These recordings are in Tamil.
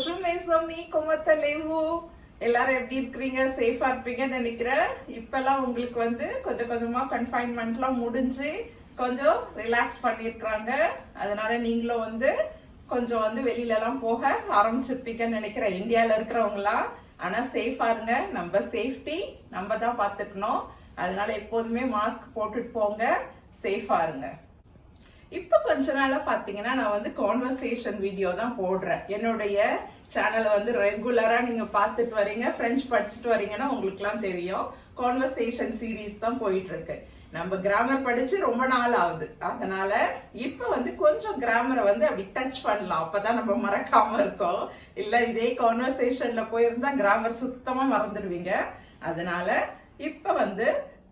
Bonjour mes amis, comment allez-vous? எல்லாரும் எப்படி இருக்கீங்க? சேஃபா இருப்பீங்கன்னு நினைக்கிறேன். இப்பெல்லாம் உங்களுக்கு கொஞ்சம் கொஞ்சமா கன்ஃபைன்மெண்ட்லாம் முடிஞ்சு கொஞ்சம் ரிலாக்ஸ் பண்ணியிருக்காங்க. அதனால நீங்களும் கொஞ்சம் வெளியில எல்லாம் போக ஆரம்பிச்சிருப்பீங்கன்னு நினைக்கிறேன். இந்தியால இருக்கிறவங்களாம். ஆனா சேஃபா இருங்க. நம்ம சேஃப்டி நம்ம தான் பார்த்துக்கணும். அதனால எப்போதுமே மாஸ்க் போட்டுட்டு போங்க. சேஃபா இருங்க. இப்ப கொஞ்ச நாளா பாத்தீங்கன்னா நான் கான்வர்சேஷன் வீடியோ தான் போடுறேன். என்னுடைய சேனலை ரெகுலரா நீங்க பாத்துட்டு வரீங்க, பிரெஞ்சு படிச்சுட்டு வரீங்கன்னா உங்களுக்கு எல்லாம் தெரியும். கான்வர்சேஷன் சீரீஸ் தான் போயிட்டு இருக்கு. நம்ம கிராமர் படிச்சு ரொம்ப நாள் ஆகுது. அதனால இப்ப கொஞ்சம் கிராமரை அப்படி டச் பண்ணலாம். அப்பதான் நம்ம மறக்காம இருக்கோம். இல்ல இதே கான்வர்சேஷன்ல போயிருந்தா கிராமர் சுத்தமா மறந்துடுவீங்க. அதனால இப்ப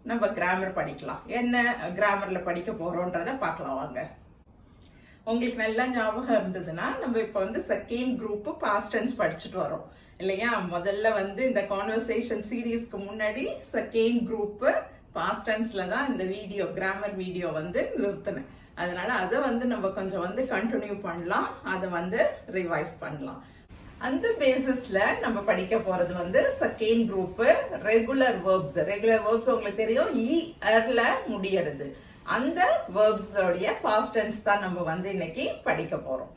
நம்ம கிராமர் படிக்கலாம். என்ன கிராமர்ல படிக்க போறோம்ன்றத பார்க்கலாம் வாங்க. உங்களுக்கு நல்லா ஞாபகம் இருந்ததுன்னா நம்ம இப்ப செகண்ட் குரூப் பாஸ்ட் டென்ஸ் படிச்சுட்டு வரோம் இல்லையா? முதல்ல இந்த கான்வர்சேஷன் சீரீஸ்க்கு முன்னாடி செகண்ட் குரூப் பாஸ்ட் டென்ஸ்ல தான் இந்த வீடியோ கிராமர் வீடியோ நிறுத்தினேன். அதனால அதை நம்ம கொஞ்சம் கண்டினியூ பண்ணலாம், அதை ரிவைஸ் பண்ணலாம். அந்த பேசிஸ்ல நம்ம படிக்க போறது second group regular verbs. Regular verbs உங்களுக்கு தெரியும், ல முடியறது. அந்த வேர்ப்ஸ் உடைய பாஸ்ட் டென்ஸ் தான் நம்ம இன்னைக்கு படிக்க போறோம்.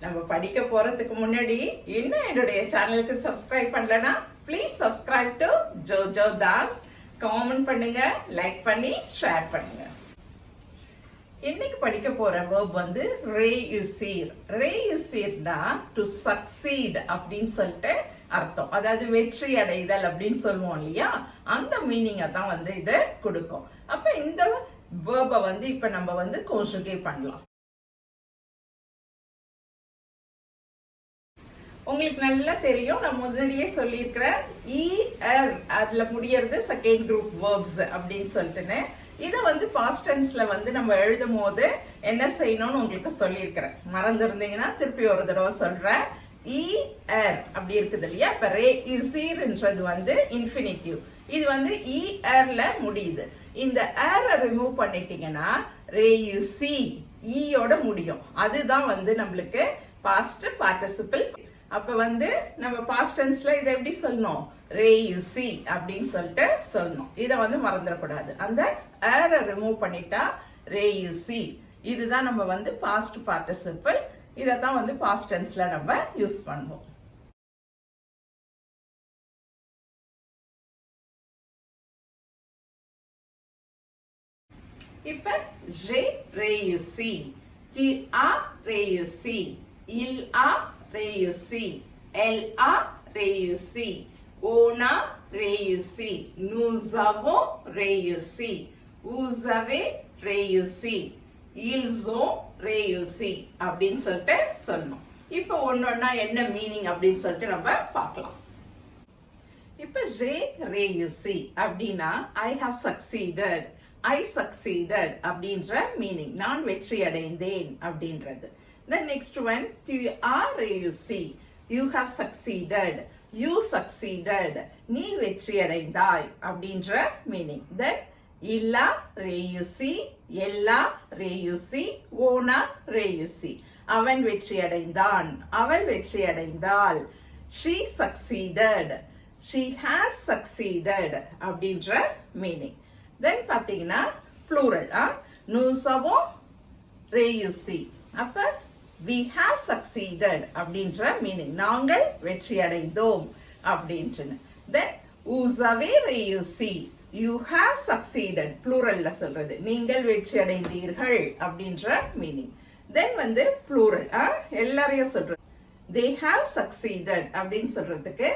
நம்ம படிக்க போறதுக்கு முன்னாடி இன்னும் என்னுடைய சேனலுக்கு சப்ஸ்கிரைப் பண்ணலனா please subscribe to Jojo Das. Comment பண்ணுங்க, லைக் பண்ணி ஷேர் பண்ணுங்க. இன்னைக்கு படிக்க போற verb réussir. réussirனா to succeed அப்படின்னு சொல்லிட்டு அர்த்தம். அதாவது வெற்றி அடைதல் அப்படின்னு சொல்லுவோம் இல்லையா? அந்த மீனிங்கை தான் இதை கொடுக்கும். அப்ப இந்த verb இப்ப நம்ம conjugate பண்ணலாம். உங்களுக்கு நல்லா தெரியும், நான் முன்னாடியே சொல்லியிருக்கிற அதுல முடியறது செகண்ட் குரூப் வேர்ப்ஸ் அப்படின்னு சொல்லிட்டுன்னு. இதை பாஸ்ட் டென்ஸ்ல நம்ம எழுதும் போது என்ன செய்யணும்னு உங்களுக்கு சொல்லியிருக்கிறேன். மறந்துருந்தீங்கன்னா திருப்பி ஒரு தடவை சொல்றேன். அப்படி இருக்குது இல்லையா? இப்ப réussirன்றது இன்ஃபினிட்டிவ். இது ல முடியுது. இந்த ஏரை ரிமூவ் பண்ணிட்டீங்கன்னா réussi ஈயோட முடியும். அதுதான் நம்மளுக்கு பாஸ்ட் பார்ட்டிசிபிள். அப்ப நம்ம பாஸ்ட் டென்ஸ்ல இதை எப்படி சொல்லணும்? réussi அப்படின்னு சொல்லிட்டு சொல்லணும். இதை மறந்துடக்கூடாது. அந்த ஏரை ரிமூவ் பண்ணிட்டா réussi. இதுதான் நம்ம பாஸ்ட் பார்ட்டிசிபிள். இதைத்தான் பாஸ்ட் டென்ஸ்ல நம்ம யூஸ் பண்ணுவோம். இப்ப j'ai réussi, tu as réussi, il a réussi, elle a réussi, on a réussi, nous avons réussi, vous avez réussi, ils ont réussi அப்படின்னு சொல்லிட்டு சொல்லணும். இப்ப ஒன்னொன்னா என்ன மீனிங் அப்படின்னு சொல்லிட்டு நம்ம பார்க்கலாம். இப்ப j'ai réussi அப்படின்னா I have succeeded, I succeeded அப்படின்ற மீனிங். நான் வெற்றி அடைந்தேன் அப்படின்றது. The next one, you are réussi, you have succeeded, you succeeded, நீ வெற்றி அடைந்தாய் அப்படின்ற meaning. Then il a réussi, elle a réussi, on a réussi, அவன் வெற்றி அடைந்தான், அவள் வெற்றி அடைந்தாள். She succeeded, she has succeeded அப்படின்ற மீனிங். Then பாத்தீங்கன்னா plural, nous avons réussi. அப்ப we have succeeded அப்படின்ற மீனிங். நாங்கள் வெற்றி அடைந்தோம் அப்படின்ட்டு. Then vous avez réussi, you have succeeded, pluralல சொல்றது. நீங்கள் வெற்றி அடைந்தீர்கள் அப்படின்ற மீனிங். Then plural, எல்லாரையும் சொல்றது. they have succeeded அப்படின்னு சொல்றதுக்கு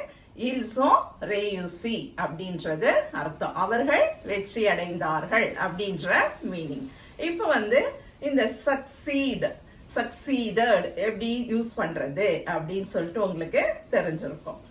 ils ont réussi அப்படின்றது அர்த்தம். அவர்கள் வெற்றி அடைந்தார்கள் அப்படின்ற மீனிங். இப்ப இந்த succeeded எப்படி யூஸ் பண்றது அப்படின்னு சொல்லிட்டு உங்களுக்கு தெரிஞ்சிருக்கும்.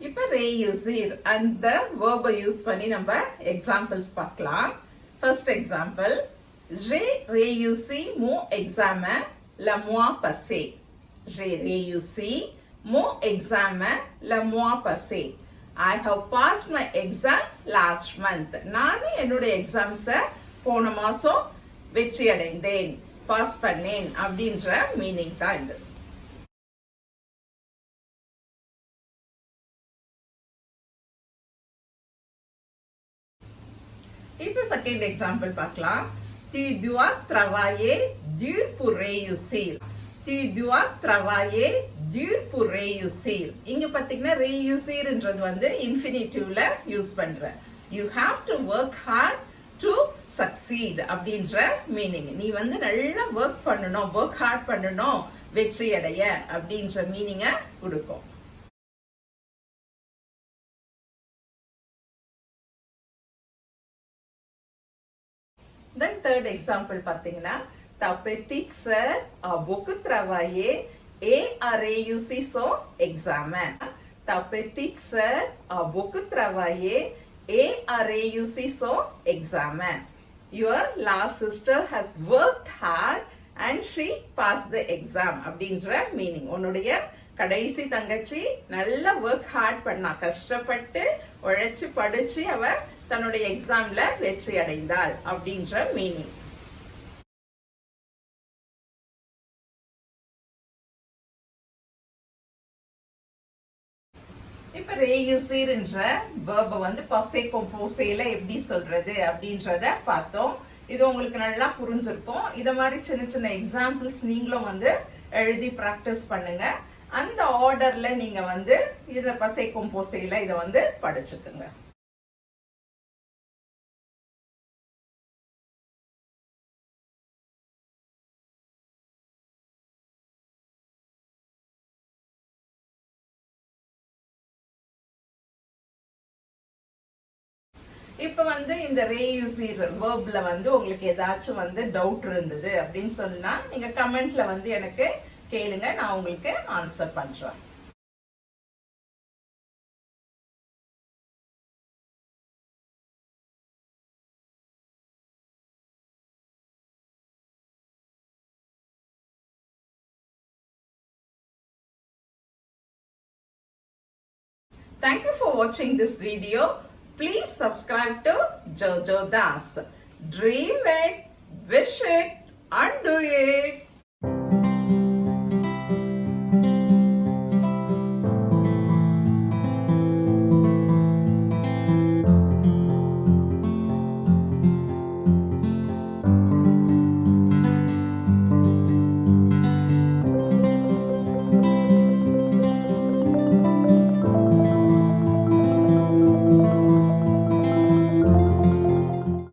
இப்ப réussir அந்த verb யூஸ் பண்ணி நம்ம எக்ஸாம்பிள்ஸ் பார்க்கலாம். First example, j'ai réussi mon examen le mois passé. j'ai réussi mon examen le mois passé. I have passed my exam last month. நான் என்னுடைய எக்ஸாம்ஸை போன மாசம் வெற்றி அடைந்தேன், பாஸ் பண்ணேன் அப்படின்ற மீனிங் தான் இது. இப்போ செகண்ட் எக்ஸாம்பிள் பார்க்கலாம். Tu dois travailler dur pour réussir. Tu dois travailler dur pour réussir. இங்க பாத்தீங்கன்னா réussirன்றது வந்து இன்ஃபினிட்டிவ்ல யூஸ் பண்ற. You have to work hard to succeed அப்படின்ற மீனிங். நீ வந்து நல்லா ஒர்க் பண்ணணும், ஒர்க் ஹார்ட் பண்ணணும் வெற்றி அடைய அப்படின்ற மீனிங்க கொடுக்கும். Then third example பாத்தீங்கன்னா, ta petite sœur a beaucoup travaillé et a réussi son examen. Ta petite sœur a beaucoup travaillé et a réussi son examen. Your last sister has worked hard and she passed the exam அப்படின்ற மீனிங். உன்னுடைய கடைசி தங்கச்சி நல்ல ஒர்க் ஹார்ட் பண்ணா, கஷ்டப்பட்டு உழைச்சு படிச்சு அவ தன்னுடைய எக்ஸாம்ல வெற்றி அடைந்தாள் அப்படின்ற மீனிங். இப்ப réussirன்ற verb வந்து passé composéல எப்படி சொல்றது அப்படின்றத பார்த்தோம். இது உங்களுக்கு நல்லா புரிஞ்சிருக்கும். இத மாதிரி சின்ன சின்ன எக்ஸாம்பிள்ஸ் நீங்களும் வந்து எழுதி பிராக்டிஸ் பண்ணுங்க. அந்த ஆர்டர்ல நீங்க வந்து இத passé composéல இத வந்து படிச்சுக்குங்க. இப்ப வந்து இந்த réussir verbல வந்து உங்களுக்கு ஏதாச்சும் வந்து டவுட் இருந்தது அப்படின்னு சொன்னா நீங்க கமெண்ட்ல வந்து எனக்கு கேளுங்க, நான் உங்களுக்கு ஆன்சர் பண்றேன். Thank you for watching this video. Please subscribe to Jojoe Dasse. Dream it, wish it, and do it.